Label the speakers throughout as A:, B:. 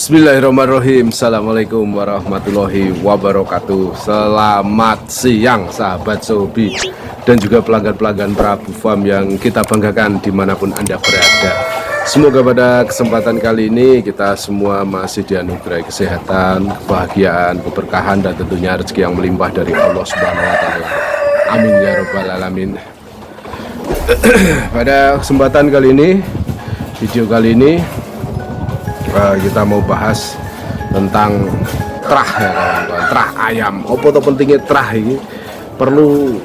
A: Bismillahirrahmanirrahim. Assalamualaikum warahmatullahi wabarakatuh. Selamat siang sahabat Sobi dan juga pelanggan-pelanggan Prabu Farm yang kita banggakan dimanapun Anda berada. Semoga pada kesempatan kali ini kita semua masih dianugerahi kesehatan, kebahagiaan, keberkahan, dan tentunya rezeki yang melimpah dari Allah Subhanahu wa Ta'ala. Amin ya Rabbal Alamin. Pada kesempatan kali ini, video kali ini kita mau bahas tentang terah ya kawan-kawan, terah ayam. Apa tuh pentingnya terah ini? Perlu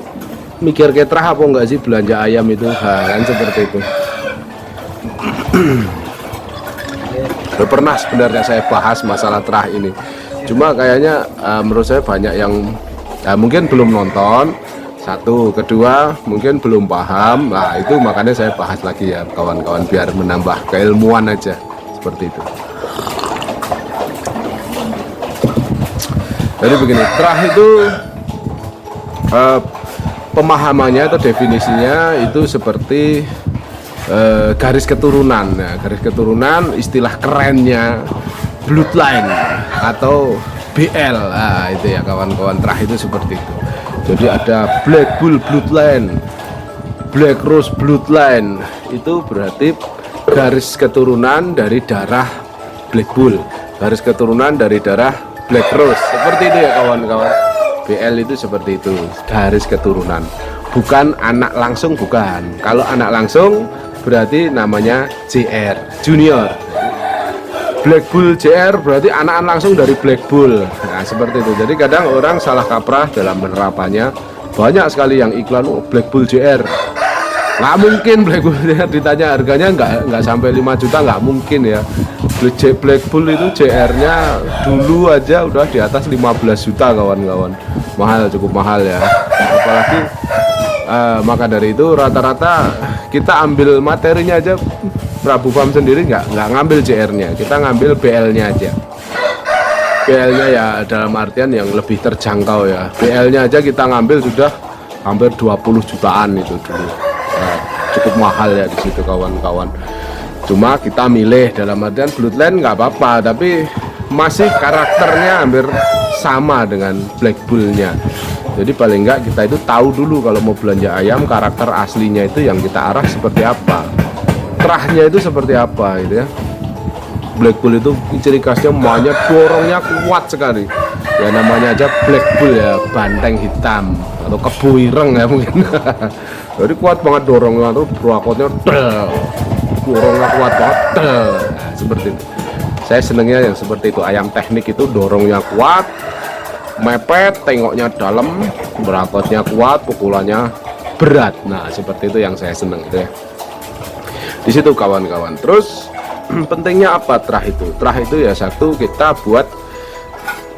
A: mikir ke terah apa enggak sih belanja ayam itu? Kan seperti itu. Pernah sebenarnya saya bahas masalah terah ini. Cuma kayaknya menurut saya banyak yang mungkin belum nonton. Satu, kedua mungkin belum paham. Nah itu makanya saya bahas lagi ya kawan-kawan, biar menambah keilmuan aja. Seperti itu. Jadi begini, terah itu pemahamannya atau definisinya itu seperti garis keturunan. Nah, garis keturunan istilah kerennya bloodline atau BL. Nah, itu ya kawan-kawan, terah itu seperti itu. Jadi ada Black Bull bloodline, Black Rose bloodline, itu berarti garis keturunan dari darah Black Bull, garis keturunan dari darah Black Rose, seperti itu ya kawan-kawan. BL itu seperti itu, garis keturunan, bukan anak langsung, bukan. Kalau anak langsung berarti namanya JR, Junior. Black Bull JR berarti anak langsung dari Black Bull. Nah seperti itu. Jadi kadang orang salah kaprah dalam penerapannya. Banyak sekali yang iklan Black Bull JR. Nggak mungkin Black Bull JR, ditanya harganya nggak sampai 5 juta, nggak mungkin ya. Black Bull itu JR-nya dulu aja udah di atas 15 juta kawan-kawan. Mahal, cukup mahal ya. Apalagi maka dari itu rata-rata kita ambil materinya aja, Prabu Farm sendiri nggak ngambil JR-nya, kita ngambil BL-nya aja. BL-nya ya dalam artian yang lebih terjangkau ya. BL-nya aja kita ngambil sudah hampir 20 jutaan itu dulu. Nah, cukup mahal ya di situ kawan-kawan. Cuma kita milih dalam artian bloodline nggak apa-apa, tapi masih karakternya hampir sama dengan Black Bull-nya. Jadi paling nggak kita itu tahu dulu kalau mau belanja ayam, karakter aslinya itu yang kita arah seperti apa, terahnya itu seperti apa gitu ya. Black Bull itu ciri khasnya maunya dorongnya kuat sekali ya, namanya aja Black Bull ya, banteng hitam atau kebo ireng ya mungkin. Jadi kuat banget dorongnya, tuh berakotnya dorongnya kuat banget. Nah, seperti itu. Saya senengnya yang seperti itu, ayam teknik itu dorongnya kuat, mepet, tengoknya dalam, berakotnya kuat, pukulannya berat. Nah seperti itu yang saya seneng itu ya. Di situ kawan-kawan. Terus pentingnya apa terah itu? Terah itu ya satu, kita buat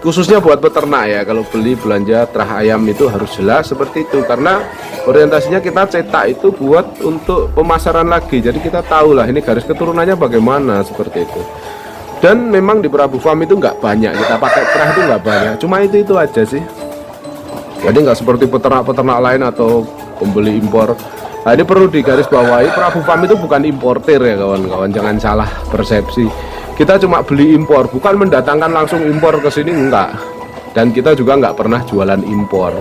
A: khususnya buat peternak ya. Kalau beli belanja terah ayam itu harus jelas seperti itu, karena orientasinya kita cetak itu buat untuk pemasaran lagi. Jadi kita tahu lah ini garis keturunannya bagaimana, seperti itu. Dan memang di Prabu Farm itu nggak banyak kita pakai terah, itu nggak banyak, cuma itu aja sih. Jadi nggak seperti peternak-peternak lain atau pembeli impor. Nah ini perlu digarisbawahi, Prabu Farm itu bukan importer ya kawan-kawan, jangan salah persepsi. Kita cuma beli impor, bukan mendatangkan langsung impor ke sini, enggak. Dan kita juga nggak pernah jualan impor.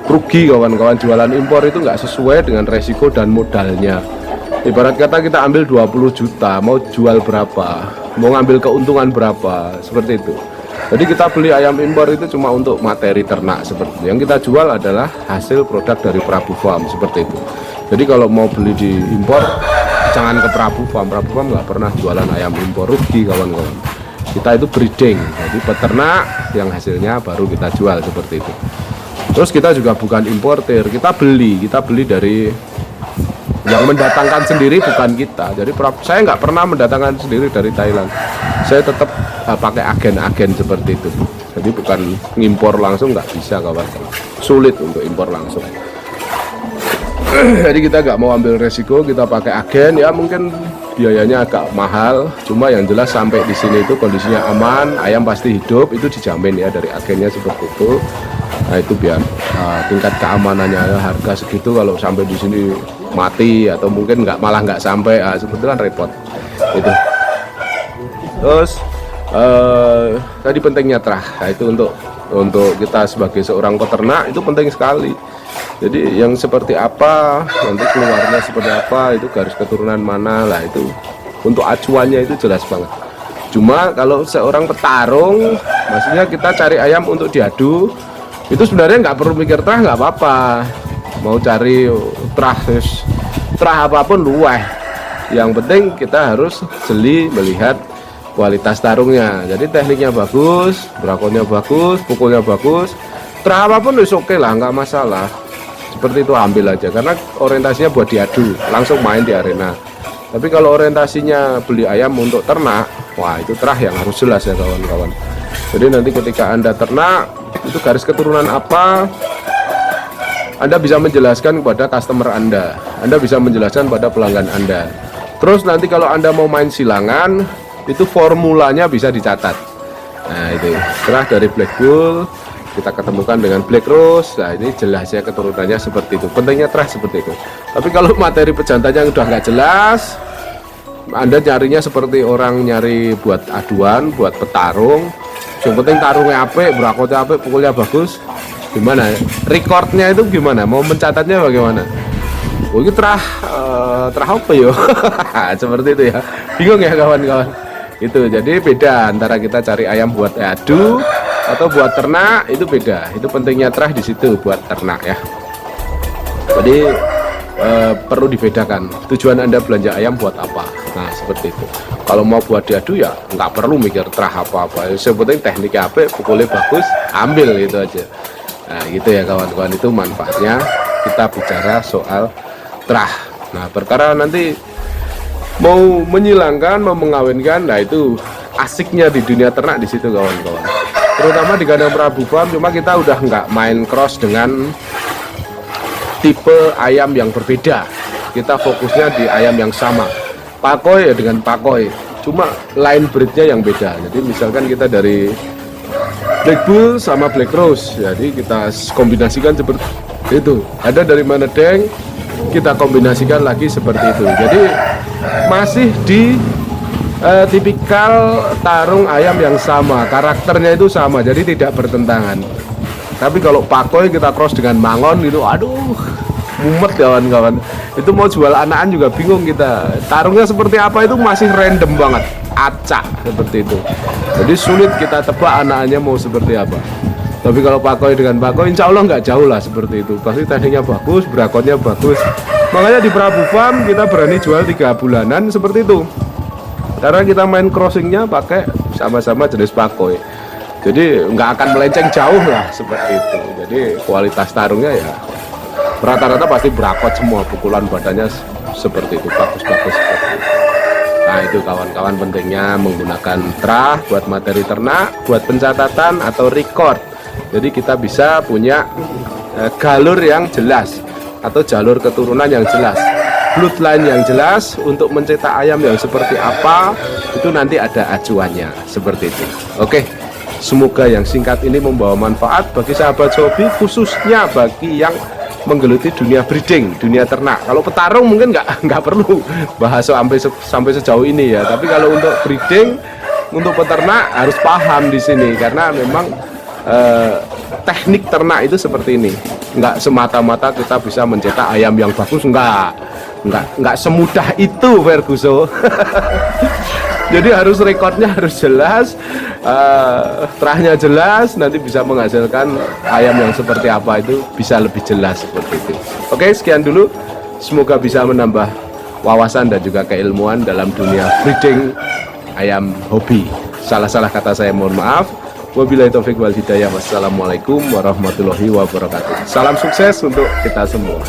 A: Rugi kawan-kawan, jualan impor itu nggak sesuai dengan resiko dan modalnya. Ibarat kata kita ambil 20 juta, mau jual berapa, mau ngambil keuntungan berapa, seperti itu. Jadi kita beli ayam impor itu cuma untuk materi ternak, seperti itu. Yang kita jual adalah hasil produk dari Prabu Farm, seperti itu. Jadi kalau mau beli di impor, jangan ke Prabu Farm. Prabu Farm nggak pernah jualan ayam impor, rugi kawan-kawan. Kita itu breeding, jadi peternak yang hasilnya baru kita jual, seperti itu. Terus kita juga bukan importer, kita beli dari yang mendatangkan sendiri, bukan kita. Jadi saya nggak pernah mendatangkan sendiri dari Thailand. Saya tetap pakai agen-agen seperti itu. Jadi bukan ngimpor langsung, nggak bisa kawan-kawan. Sulit untuk impor langsung. Jadi kita nggak mau ambil resiko, kita pakai agen ya, mungkin biayanya agak mahal, cuma yang jelas sampai di sini itu kondisinya aman, ayam pasti hidup, itu dijamin ya dari agennya, seperti itu. Nah itu biar tingkat keamanannya, harga segitu kalau sampai di sini mati atau mungkin malah nggak sampai, seperti itu kan repot itu. Terus tadi pentingnya terah. Nah, itu untuk kita sebagai seorang peternak itu penting sekali. Jadi yang seperti apa, nanti keluarnya seperti apa, itu garis keturunan mana lah, itu untuk acuannya itu jelas banget. Cuma kalau seorang petarung, maksudnya kita cari ayam untuk diadu, itu sebenarnya nggak perlu mikir terah, nggak apa-apa. Mau cari terah apapun luweh. Yang penting kita harus jeli melihat kualitas tarungnya. Jadi tekniknya bagus, brakonnya bagus, pukulnya bagus, terah apapun itu oke lah, nggak masalah. Seperti itu ambil aja, karena orientasinya buat diadu, langsung main di arena. Tapi kalau orientasinya beli ayam untuk ternak, wah itu terah yang harus jelas ya kawan-kawan. Jadi nanti ketika Anda ternak, itu garis keturunan apa, Anda bisa menjelaskan kepada customer Anda bisa menjelaskan pada pelanggan Anda. Terus nanti kalau Anda mau main silangan, itu formulanya bisa dicatat. Nah itu terah dari Black Bull kita ketemukan dengan Black Rose. Nah ini jelas ya keturunannya seperti itu, pentingnya terah seperti itu. Tapi kalau materi pejantannya udah nggak jelas, Anda nyarinya seperti orang nyari buat aduan, buat petarung, yang penting tarungnya apik, brakotnya apik, pukulnya bagus, gimana ya? Recordnya itu gimana, mau mencatatnya bagaimana? Oh ini terah apa yo? Seperti itu ya, bingung ya kawan-kawan. Itu jadi beda antara kita cari ayam buat adu atau buat ternak, itu beda. Itu pentingnya terah di situ buat ternak ya. Jadi perlu dibedakan tujuan Anda belanja ayam buat apa. Nah seperti itu. Kalau mau buat diadu ya nggak perlu mikir terah apa-apa. Yang penting tekniknya apa, pukulnya bagus, ambil gitu aja. Nah gitu ya kawan-kawan, itu manfaatnya kita bicara soal terah. Nah perkara nanti mau menyilangkan, mau mengawinkan, nah itu asiknya di dunia ternak di situ kawan-kawan. Terutama di kandang Prabu Farm, cuma kita udah nggak main cross dengan tipe ayam yang berbeda. Kita fokusnya di ayam yang sama, pakoi ya dengan pakoi, cuma line breednya yang beda. Jadi misalkan kita dari Black Bull sama Black Rose, jadi kita kombinasikan seperti itu. Ada dari Manedeng, kita kombinasikan lagi seperti itu. Jadi masih di tipikal tarung ayam yang sama, karakternya itu sama, jadi tidak bertentangan. Tapi kalau pakoi kita cross dengan mangon gitu, aduh mumet kawan-kawan. Itu mau jual anakan juga bingung kita. Tarungnya seperti apa itu masih random banget, acak seperti itu. Jadi sulit kita tebak anakannya mau seperti apa. Tapi kalau pakoi dengan pakoi, insya Allah nggak jauh lah seperti itu. Pasti tekniknya bagus, brakonnya bagus. Makanya di Prabu Farm kita berani jual 3 bulanan seperti itu. Karena kita main crossingnya pakai sama-sama jenis pakoi, jadi nggak akan melenceng jauh lah seperti itu. Jadi kualitas tarungnya ya rata-rata pasti berakot semua, pukulan badannya seperti itu, bagus-bagus seperti itu. Nah itu kawan-kawan pentingnya menggunakan terah buat materi ternak, buat pencatatan atau record. Jadi kita bisa punya galur yang jelas atau jalur keturunan yang jelas, bloodline yang jelas untuk mencetak ayam yang seperti apa, itu nanti ada acuannya seperti itu. Oke, semoga yang singkat ini membawa manfaat bagi sahabat hobi, khususnya bagi yang menggeluti dunia breeding, dunia ternak. Kalau petarung mungkin nggak perlu bahas sampai sejauh ini ya, tapi kalau untuk breeding, untuk peternak harus paham di sini, karena memang teknik ternak itu seperti ini. Nggak semata-mata kita bisa mencetak ayam yang bagus, nggak semudah itu Ferguson. Jadi harus rekodnya harus jelas, terahnya jelas, nanti bisa menghasilkan ayam yang seperti apa itu bisa lebih jelas seperti itu. Oke, sekian dulu, semoga bisa menambah wawasan dan juga keilmuan dalam dunia breeding ayam hobi. Salah-salah kata saya mohon maaf. Wabillahi taufik wal hidayah. Wassalamualaikum warahmatullahi wabarakatuh. Salam sukses untuk kita semua.